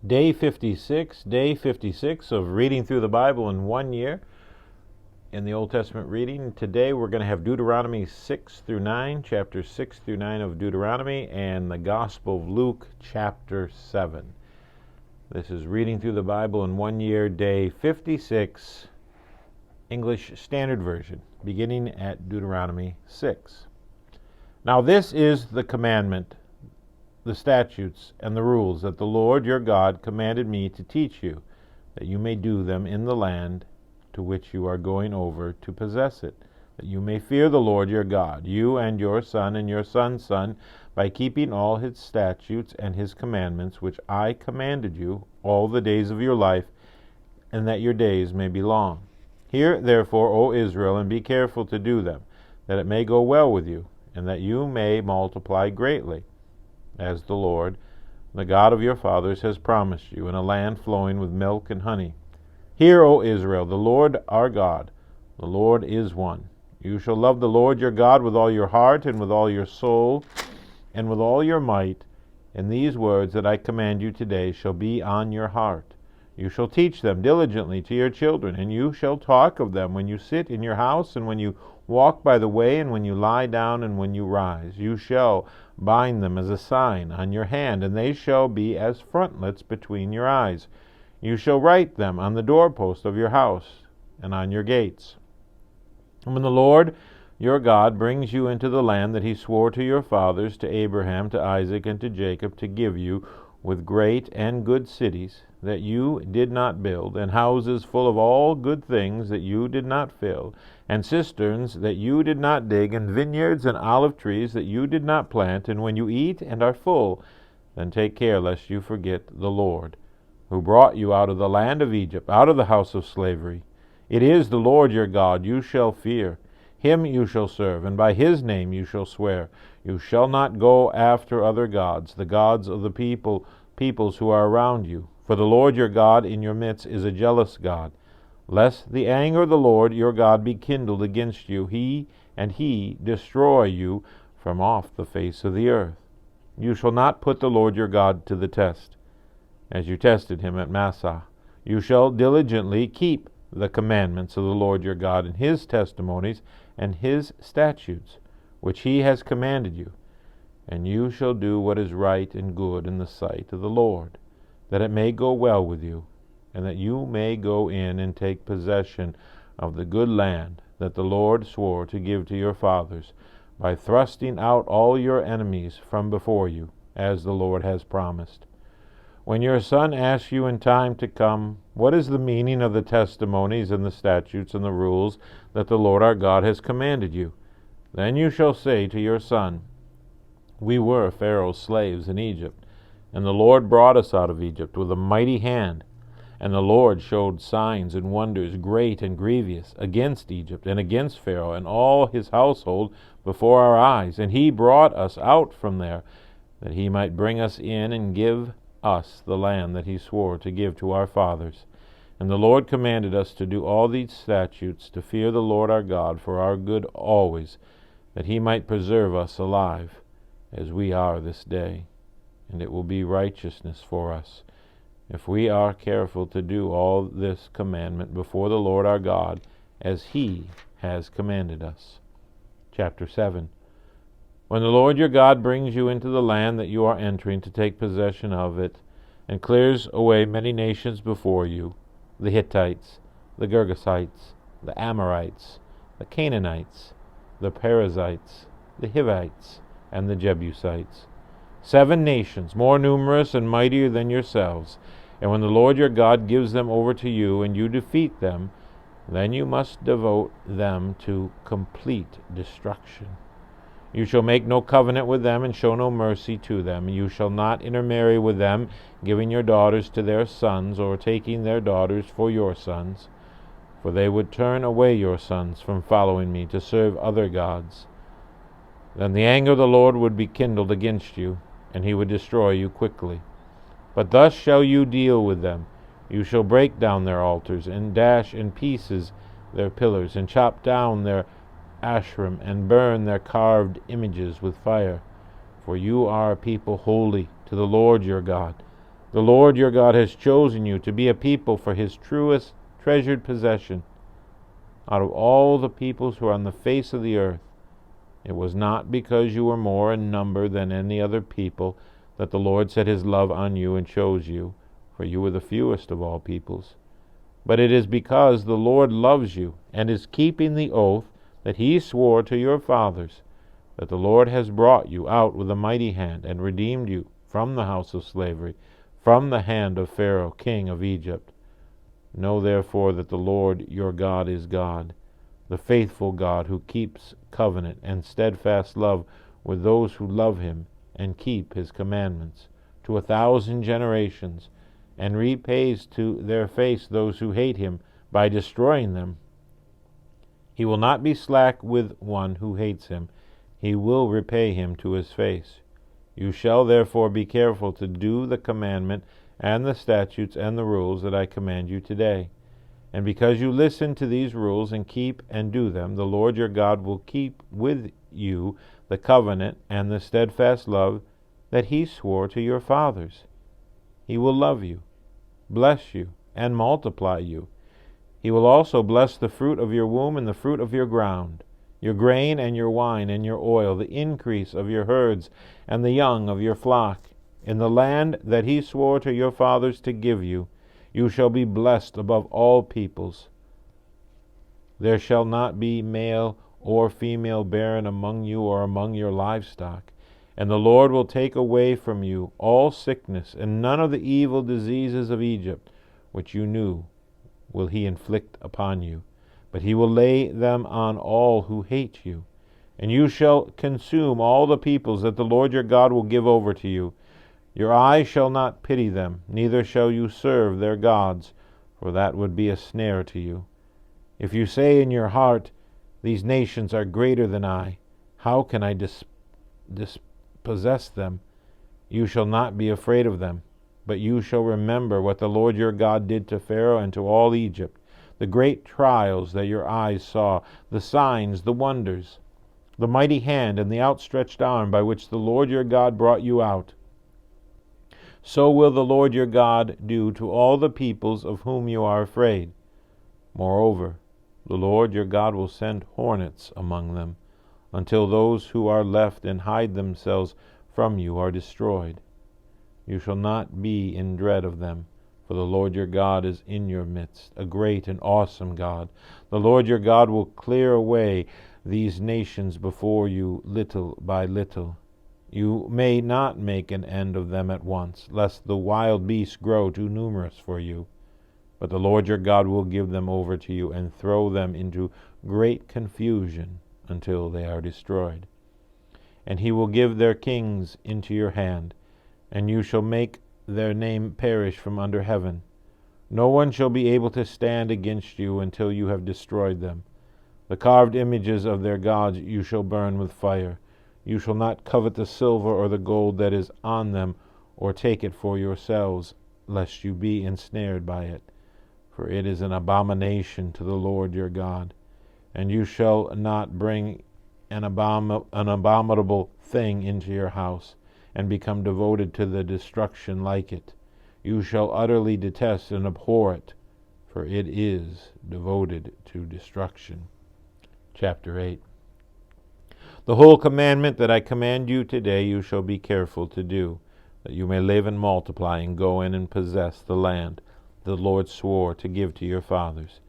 Day 56 of reading through the Bible in 1 year in the Old Testament reading. Today we're going to have Deuteronomy 6-9, chapters 6-9 of Deuteronomy, and the Gospel of Luke, chapter 7. This is reading through the Bible in 1 year, day 56, English Standard Version, beginning at Deuteronomy 6. Now this is the commandment, the statutes, and the rules that the Lord your God commanded me to teach you, that you may do them in the land to which you are going over to possess it, that you may fear the Lord your God, you and your son and your son's son, by keeping all his statutes and his commandments, which I commanded you all the days of your life, and that your days may be long. Hear therefore, O Israel, and be careful to do them, that it may go well with you, and that you may multiply greatly, as the Lord, the God of your fathers, has promised you, in a land flowing with milk and honey. Hear, O Israel, the Lord our God, the Lord is one. You shall love the Lord your God with all your heart, and with all your soul, and with all your might, and these words that I command you today shall be on your heart. You shall teach them diligently to your children, and you shall talk of them when you sit in your house, and when you walk by the way, and when you lie down, and when you rise. You shall bind them as a sign on your hand, and they shall be as frontlets between your eyes. You shall write them on the doorpost of your house and on your gates. And when the Lord your God brings you into the land that he swore to your fathers, to Abraham, to Isaac, and to Jacob, to give you, with great and good cities that you did not build, and houses full of all good things that you did not fill, and cisterns that you did not dig, and vineyards and olive trees that you did not plant, and when you eat and are full, then take care lest you forget the Lord, who brought you out of the land of Egypt, out of the house of slavery. It is the Lord your God you shall fear. Him you shall serve, and by his name you shall swear. You shall not go after other gods, the gods of the peoples who are around you. For the Lord your God in your midst is a jealous God, lest the anger of the Lord your God be kindled against you, he destroy you from off the face of the earth. You shall not put the Lord your God to the test, as you tested him at Massah. You shall diligently keep the commandments of the Lord your God, and his testimonies and his statutes, which he has commanded you. And you shall do what is right and good in the sight of the Lord, that it may go well with you, and that you may go in and take possession of the good land that the Lord swore to give to your fathers, by thrusting out all your enemies from before you, as the Lord has promised. When your son asks you in time to come, what is the meaning of the testimonies and the statutes and the rules that the Lord our God has commanded you? Then you shall say to your son, we were Pharaoh's slaves in Egypt, and the Lord brought us out of Egypt with a mighty hand. And the Lord showed signs and wonders great and grievous against Egypt and against Pharaoh and all his household before our eyes. And he brought us out from there, that he might bring us in and give us the land that he swore to give to our fathers. And the Lord commanded us to do all these statutes, to fear the Lord our God for our good always, that he might preserve us alive, as we are this day. And it will be righteousness for us, if we are careful to do all this commandment before the Lord our God, as he has commanded us. Chapter 7. When the Lord your God brings you into the land that you are entering to take possession of it, and clears away many nations before you, the Hittites, the Girgashites, the Amorites, the Canaanites, the Perizzites, the Hivites, and the Jebusites, 7 nations more numerous and mightier than yourselves. And when the Lord your God gives them over to you, and you defeat them, then you must devote them to complete destruction. You shall make no covenant with them, and show no mercy to them. You shall not intermarry with them, giving your daughters to their sons, or taking their daughters for your sons. For they would turn away your sons from following me to serve other gods. Then the anger of the Lord would be kindled against you, and he would destroy you quickly. But thus shall you deal with them. You shall break down their altars, and dash in pieces their pillars, and chop down their Asherim, and burn their carved images with fire. For you are a people holy to the Lord your God. The Lord your God has chosen you to be a people for his truest treasured possession out of all the peoples who are on the face of the earth. It was not because you were more in number than any other people that the Lord set his love on you and chose you, for you were the fewest of all peoples. But it is because the Lord loves you and is keeping the oath that he swore to your fathers, that the Lord has brought you out with a mighty hand and redeemed you from the house of slavery, from the hand of Pharaoh, king of Egypt. Know therefore that the Lord your God is God, the faithful God who keeps covenant and steadfast love with those who love him and keep his commandments to 1,000 generations, and repays to their face those who hate him by destroying them. He will not be slack with one who hates him. He will repay him to his face. You shall therefore be careful to do the commandment and the statutes and the rules that I command you today. And because you listen to these rules and keep and do them, the Lord your God will keep with you the covenant and the steadfast love that he swore to your fathers. He will love you, bless you, and multiply you. He will also bless the fruit of your womb and the fruit of your ground, your grain and your wine and your oil, the increase of your herds and the young of your flock. In the land that he swore to your fathers to give you, you shall be blessed above all peoples. There shall not be male or female barren among you or among your livestock. And the Lord will take away from you all sickness, and none of the evil diseases of Egypt, which you knew, will he inflict upon you. But he will lay them on all who hate you. And you shall consume all the peoples that the Lord your God will give over to you. Your eye shall not pity them, neither shall you serve their gods, for that would be a snare to you. If you say in your heart, these nations are greater than I, how can I dispossess them? You shall not be afraid of them, but you shall remember what the Lord your God did to Pharaoh and to all Egypt, the great trials that your eyes saw, the signs, the wonders, the mighty hand and the outstretched arm by which the Lord your God brought you out. So will the Lord your God do to all the peoples of whom you are afraid. Moreover, the Lord your God will send hornets among them, until those who are left and hide themselves from you are destroyed. You shall not be in dread of them, for the Lord your God is in your midst, a great and awesome God. The Lord your God will clear away these nations before you little by little. You may not make an end of them at once, lest the wild beasts grow too numerous for you. But the Lord your God will give them over to you and throw them into great confusion until they are destroyed. And he will give their kings into your hand, and you shall make their name perish from under heaven. No one shall be able to stand against you until you have destroyed them. The carved images of their gods you shall burn with fire. You shall not covet the silver or the gold that is on them, or take it for yourselves, lest you be ensnared by it. For it is an abomination to the Lord your God. And you shall not bring an abominable thing into your house, and become devoted to the destruction like it. You shall utterly detest and abhor it, for it is devoted to destruction. Chapter 8. The whole commandment that I command you today you shall be careful to do, that you may live and multiply and go in and possess the land the Lord swore to give to your fathers.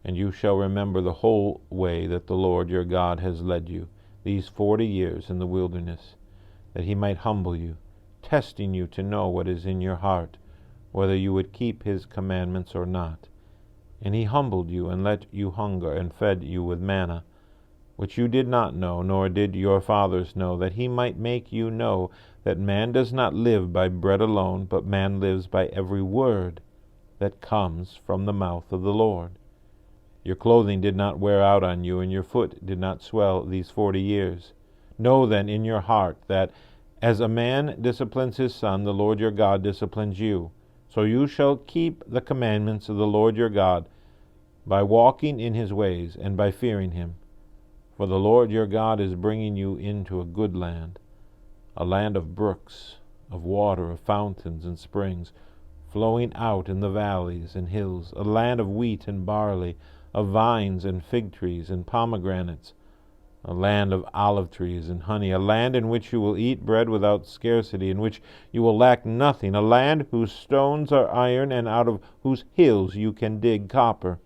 And you shall remember the whole way that the Lord your God has led you these 40 years in the wilderness, that he might humble you, testing you to know what is in your heart, whether you would keep his commandments or not. And he humbled you and let you hunger and fed you with manna, which you did not know, nor did your fathers know, that he might make you know that man does not live by bread alone, but man lives by every word that comes from the mouth of the Lord. Your clothing did not wear out on you, and your foot did not swell these 40 years. Know then in your heart that as a man disciplines his son, the Lord your God disciplines you. So you shall keep the commandments of the Lord your God by walking in his ways and by fearing him. For the Lord your God is bringing you into a good land, a land of brooks, of water, of fountains and springs, flowing out in the valleys and hills, a land of wheat and barley, of vines and fig trees and pomegranates, a land of olive trees and honey, a land in which you will eat bread without scarcity, in which you will lack nothing, a land whose stones are iron, and out of whose hills you can dig copper.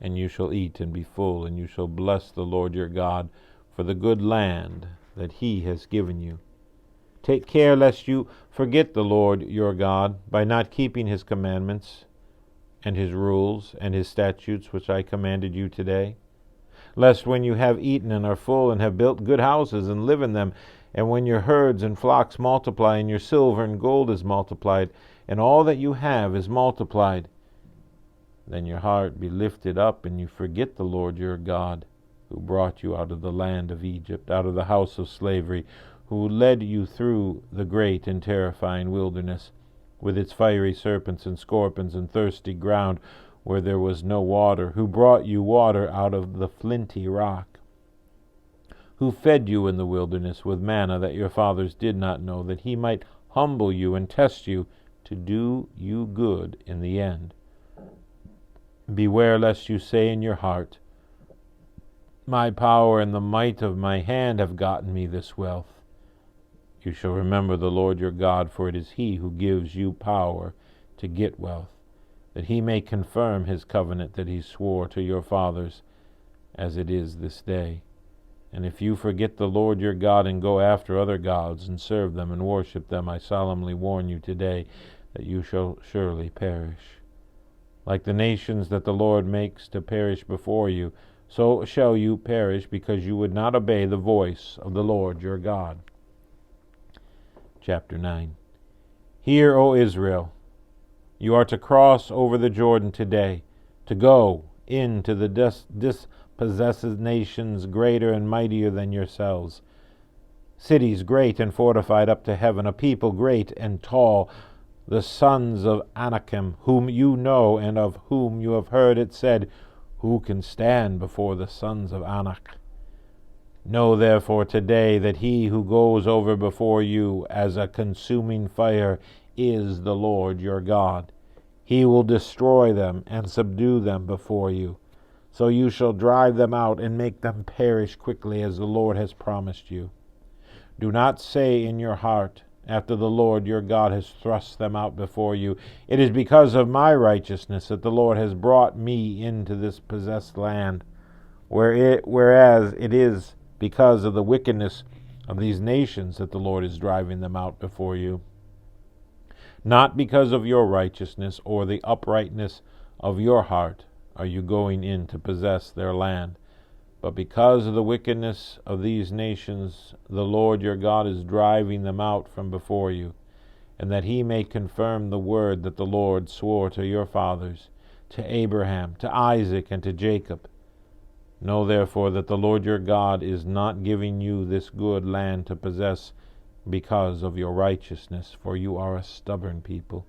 And you shall eat and be full, and you shall bless the Lord your God for the good land that he has given you. Take care lest you forget the Lord your God by not keeping his commandments and his rules and his statutes which I commanded you today. Lest when you have eaten and are full and have built good houses and live in them, and when your herds and flocks multiply, and your silver and gold is multiplied, and all that you have is multiplied, then your heart be lifted up, and you forget the Lord your God, who brought you out of the land of Egypt, out of the house of slavery, who led you through the great and terrifying wilderness, with its fiery serpents and scorpions and thirsty ground, where there was no water, who brought you water out of the flinty rock, who fed you in the wilderness with manna that your fathers did not know, that he might humble you and test you, to do you good in the end. Beware lest you say in your heart, my power and the might of my hand have gotten me this wealth. You shall remember the Lord your God, for it is he who gives you power to get wealth, that he may confirm his covenant that he swore to your fathers, as it is this day. And if you forget the Lord your God and go after other gods and serve them and worship them, I solemnly warn you today that you shall surely perish. Like the nations that the Lord makes to perish before you, so shall you perish, because you would not obey the voice of the Lord your God. Chapter 9. Hear, O Israel, you are to cross over the Jordan today, to go into the dispossessed nations greater and mightier than yourselves, cities great and fortified up to heaven, a people great and tall, the sons of Anakim, whom you know and of whom you have heard it said, who can stand before the sons of Anak? Know therefore today that he who goes over before you as a consuming fire is the Lord your God. He will destroy them and subdue them before you. So you shall drive them out and make them perish quickly, as the Lord has promised you. Do not say in your heart, after the Lord your God has thrust them out before you, it is because of my righteousness that the Lord has brought me into this possessed land, whereas it is because of the wickedness of these nations that the Lord is driving them out before you. Not because of your righteousness or the uprightness of your heart are you going in to possess their land, but because of the wickedness of these nations the Lord your God is driving them out from before you, and that he may confirm the word that the Lord swore to your fathers, to Abraham, to Isaac, and to Jacob. Know therefore that the Lord your God is not giving you this good land to possess because of your righteousness, for you are a stubborn people.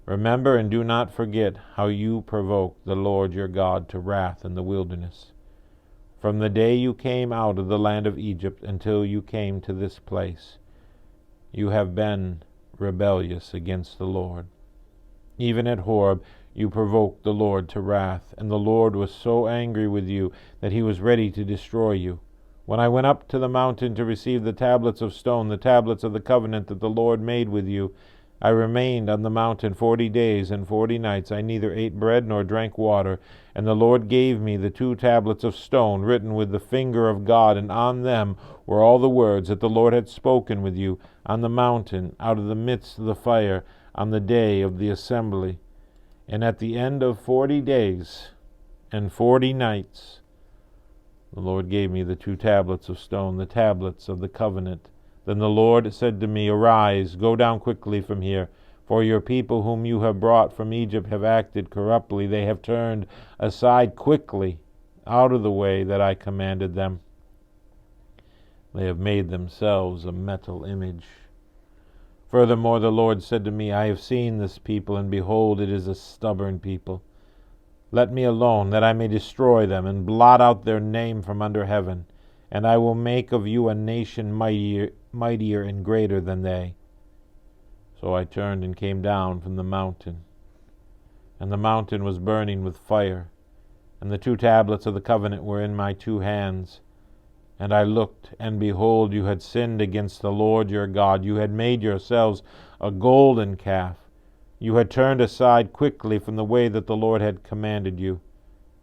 Remember and do not forget how you provoked the Lord your God to wrath in the wilderness, from the day you came out of the land of Egypt until you came to this place. You have been rebellious against the Lord. Even at Horeb you provoked the Lord to wrath, and the Lord was so angry with you that he was ready to destroy you. When I went up to the mountain to receive the tablets of stone, the tablets of the covenant that the Lord made with you, I remained on the mountain 40 days and 40 nights. I neither ate bread nor drank water. And the Lord gave me the 2 tablets of stone written with the finger of God, and on them were all the words that the Lord had spoken with you on the mountain out of the midst of the fire on the day of the assembly. And at the end of 40 days and 40 nights, the Lord gave me the 2 tablets of stone, the tablets of the covenant. Then the Lord said to me, Arise, go down quickly from here, for your people whom you have brought from Egypt have acted corruptly. They have turned aside quickly out of the way that I commanded them. They have made themselves a metal image. Furthermore, the Lord said to me, I have seen this people, and behold, it is a stubborn people. Let me alone, that I may destroy them, and blot out their name from under heaven. And I will make of you a nation mightier and greater than they. So I turned and came down from the mountain. And the mountain was burning with fire, and the 2 tablets of the covenant were in my 2 hands. And I looked, and behold, you had sinned against the Lord your God. You had made yourselves a golden calf. You had turned aside quickly from the way that the Lord had commanded you.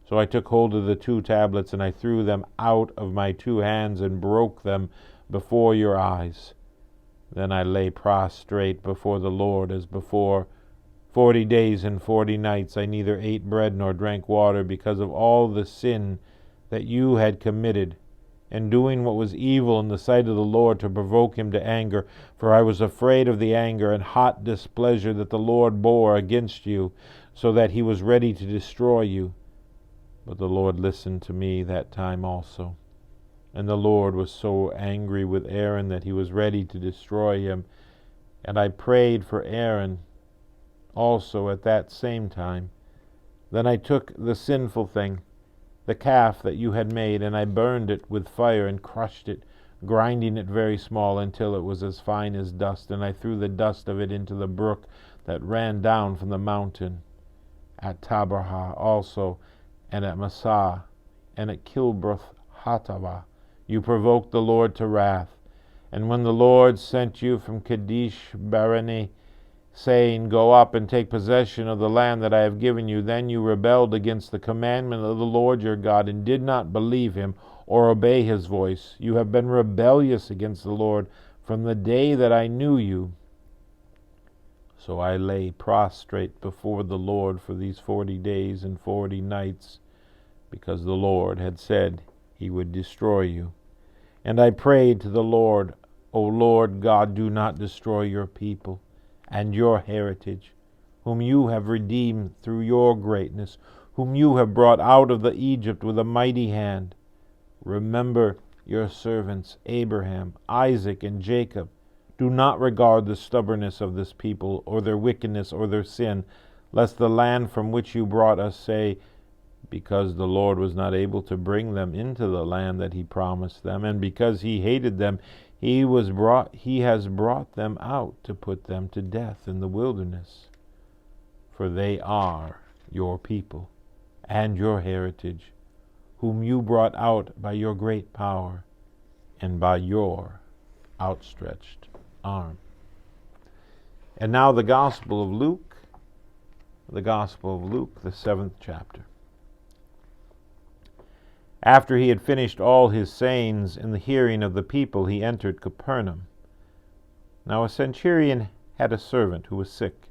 So I took hold of the 2 tablets, and I threw them out of my 2 hands and broke them before your eyes. Then I lay prostrate before the Lord as before. 40 days and 40 nights I neither ate bread nor drank water, because of all the sin that you had committed, and doing what was evil in the sight of the Lord, to provoke him to anger. For I was afraid of the anger and hot displeasure that the Lord bore against you, so that he was ready to destroy you. But the Lord listened to me that time also. And the Lord was so angry with Aaron that he was ready to destroy him. And I prayed for Aaron also at that same time. Then I took the sinful thing, the calf that you had made, and I burned it with fire and crushed it, grinding it very small until it was as fine as dust. And I threw the dust of it into the brook that ran down from the mountain, at Taberah also, and at Massah, and at Kilbroth Hatava. You provoked the Lord to wrath. And when the Lord sent you from Kadesh Barnea, saying, Go up and take possession of the land that I have given you, then you rebelled against the commandment of the Lord your God, and did not believe him or obey his voice. You have been rebellious against the Lord from the day that I knew you. So I lay prostrate before the Lord for these 40 days and 40 nights, because the Lord had said he would destroy you. And I prayed to the Lord, O Lord God, do not destroy your people and your heritage, whom you have redeemed through your greatness, whom you have brought out of the Egypt with a mighty hand. Remember your servants Abraham, Isaac, and Jacob. Do not regard the stubbornness of this people, or their wickedness, or their sin, lest the land from which you brought us say, because the Lord was not able to bring them into the land that he promised them, and because he hated them, he has brought them out to put them to death in the wilderness. For they are your people and your heritage, whom you brought out by your great power and by your outstretched arm. And now the Gospel of Luke, the 7th chapter. After he had finished all his sayings in the hearing of the people, he entered Capernaum. Now a centurion had a servant who was sick,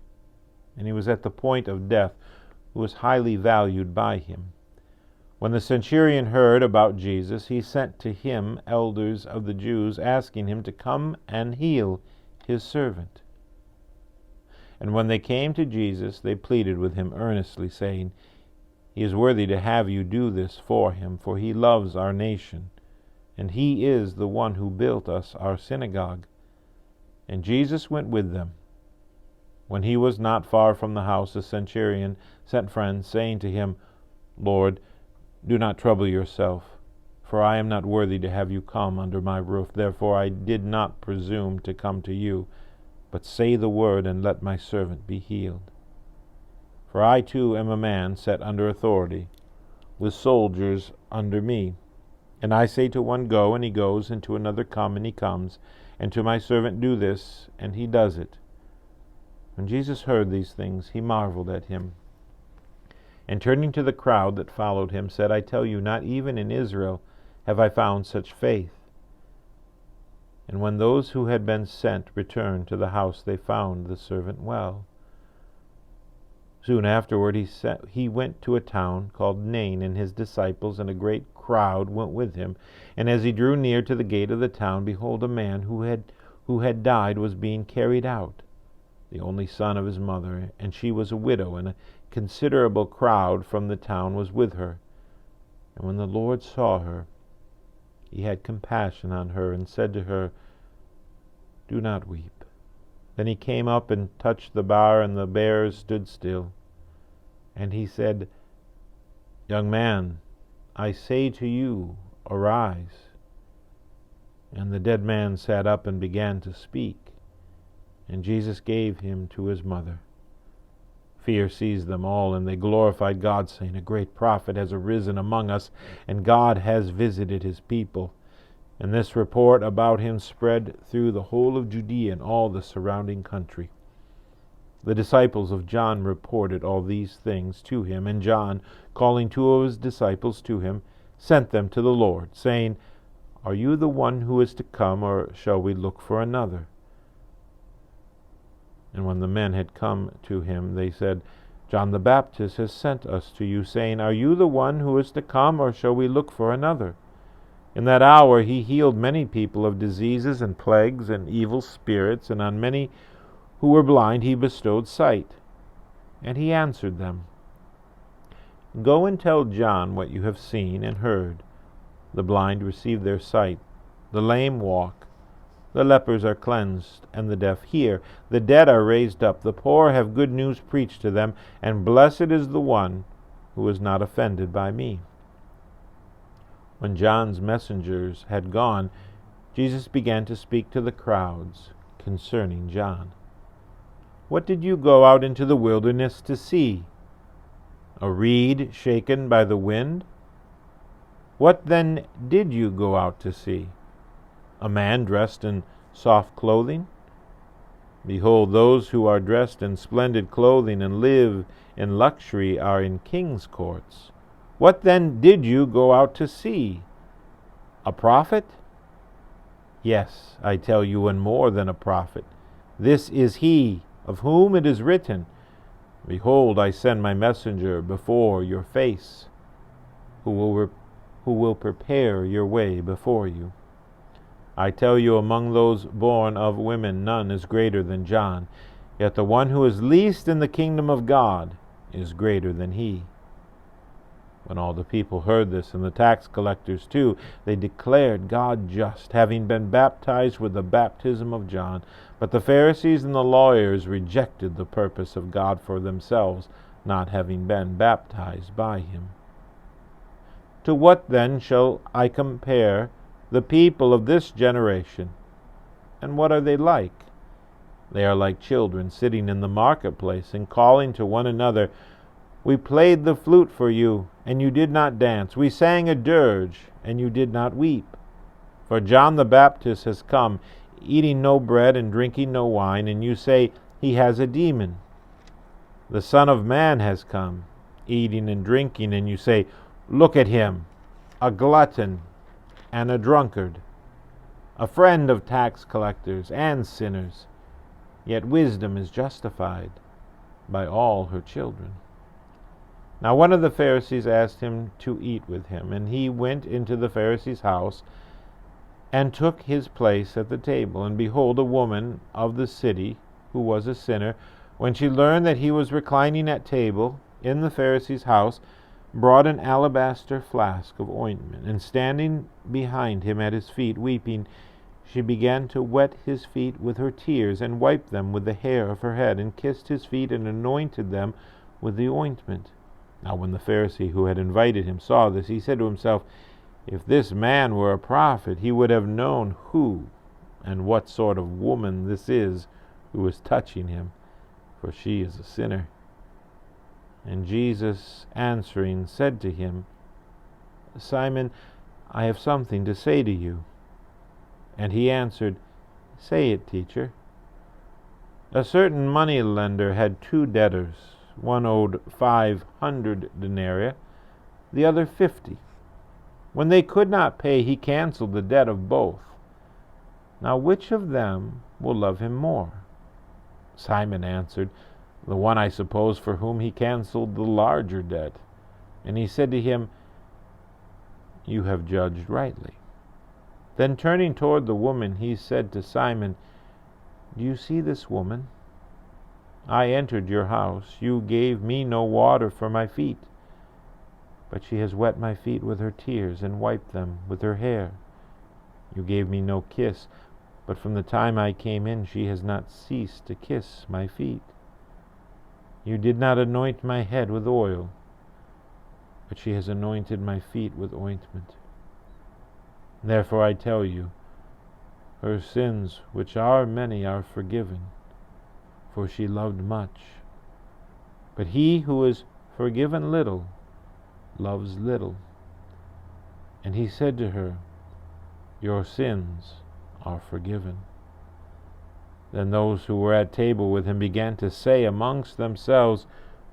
and he was at the point of death, who was highly valued by him. When the centurion heard about Jesus, he sent to him elders of the Jews, asking him to come and heal his servant. And when they came to Jesus, they pleaded with him earnestly, saying, He is worthy to have you do this for him, for he loves our nation, and he is the one who built us our synagogue. And Jesus went with them. When he was not far from the house, the centurion sent friends, saying to him, Lord, do not trouble yourself, for I am not worthy to have you come under my roof. Therefore I did not presume to come to you, but say the word, and let my servant be healed. For I too am a man set under authority, with soldiers under me. And I say to one, Go, and he goes, and to another, Come, and he comes, and to my servant, Do this, and he does it. When Jesus heard these things, he marveled at him. And turning to the crowd that followed him, said, I tell you, not even in Israel have I found such faith. And when those who had been sent returned to the house, they found the servant well. Soon afterward he went to a town called Nain, and his disciples and a great crowd went with him. And as he drew near to the gate of the town, behold, a man who had died was being carried out, the only son of his mother, and she was a widow, and a considerable crowd from the town was with her. And when the Lord saw her, he had compassion on her, and said to her, Do not weep. Then he came up and touched the bar, and the bearers stood still. And he said, Young man, I say to you, arise. And the dead man sat up and began to speak. And Jesus gave him to his mother. Fear seized them all, and they glorified God, saying, "A great prophet has arisen among us, and God has visited his people." And this report about him spread through the whole of Judea and all the surrounding country. The disciples of John reported all these things to him, and John, calling 2 of his disciples to him, sent them to the Lord, saying, "Are you the one who is to come, or shall we look for another?" And when the men had come to him, they said, "John the Baptist has sent us to you, saying, 'Are you the one who is to come, or shall we look for another?'" In that hour he healed many people of diseases and plagues and evil spirits, and on many who were blind he bestowed sight. And he answered them, "Go and tell John what you have seen and heard. The blind receive their sight, the lame walk, the lepers are cleansed, and the deaf hear. The dead are raised up, the poor have good news preached to them, and blessed is the one who is not offended by me." When John's messengers had gone, Jesus began to speak to the crowds concerning John. "What did you go out into the wilderness to see? A reed shaken by the wind? What then did you go out to see? A man dressed in soft clothing? Behold, those who are dressed in splendid clothing and live in luxury are in king's courts. What then did you go out to see? A prophet? Yes, I tell you, and more than a prophet. This is he of whom it is written, 'Behold, I send my messenger before your face, who will prepare your way before you.' I tell you, among those born of women none is greater than John, yet the one who is least in the kingdom of God is greater than he." When all the people heard this, and the tax collectors too, they declared God just, having been baptized with the baptism of John. But the Pharisees and the lawyers rejected the purpose of God for themselves, not having been baptized by him. To what then shall I compare the people of this generation? And what are they like? They are like children sitting in the marketplace and calling to one another, "We played the flute for you, and you did not dance. We sang a dirge, and you did not weep. For John the Baptist has come, eating no bread and drinking no wine, and you say, 'He has a demon.' The Son of Man has come, eating and drinking, and you say, 'Look at him, a glutton and a drunkard, a friend of tax collectors and sinners.' Yet wisdom is justified by all her children." Now one of the Pharisees asked him to eat with him, and he went into the Pharisee's house and took his place at the table. And behold, a woman of the city, who was a sinner, when she learned that he was reclining at table in the Pharisee's house, brought an alabaster flask of ointment, and standing behind him at his feet, weeping, she began to wet his feet with her tears, and wiped them with the hair of her head, and kissed his feet, and anointed them with the ointment. Now when the Pharisee who had invited him saw this, he said to himself, "If this man were a prophet, he would have known who and what sort of woman this is who is touching him, for she is a sinner." And Jesus answering said to him, "Simon, I have something to say to you." And he answered, "Say it, teacher." A certain money lender had 2 debtors. One owed 500 denarii, the other 50. When they could not pay, he canceled the debt of both. Now which of them will love him more? Simon answered, "The one, I suppose, for whom he canceled the larger debt." And he said to him, "You have judged rightly." Then turning toward the woman, he said to Simon, "Do you see this woman? I entered your house. You gave me no water for my feet, but she has wet my feet with her tears and wiped them with her hair. You gave me no kiss, but from the time I came in she has not ceased to kiss my feet. You did not anoint my head with oil, but she has anointed my feet with ointment. Therefore I tell you, Her sins, which are many, are forgiven, for she loved much. But he who is forgiven little loves little. And he said to her, Your sins are forgiven. Then those who were at table with him began to say amongst themselves,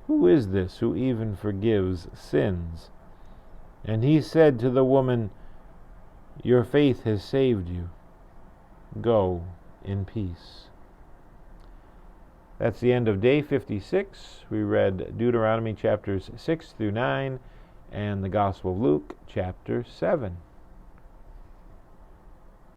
Who is this who even forgives sins? And he said to the woman, Your faith has saved you. Go in peace. That's the end of day 56. We read Deuteronomy chapters 6 through 9 and the Gospel of Luke chapter 7.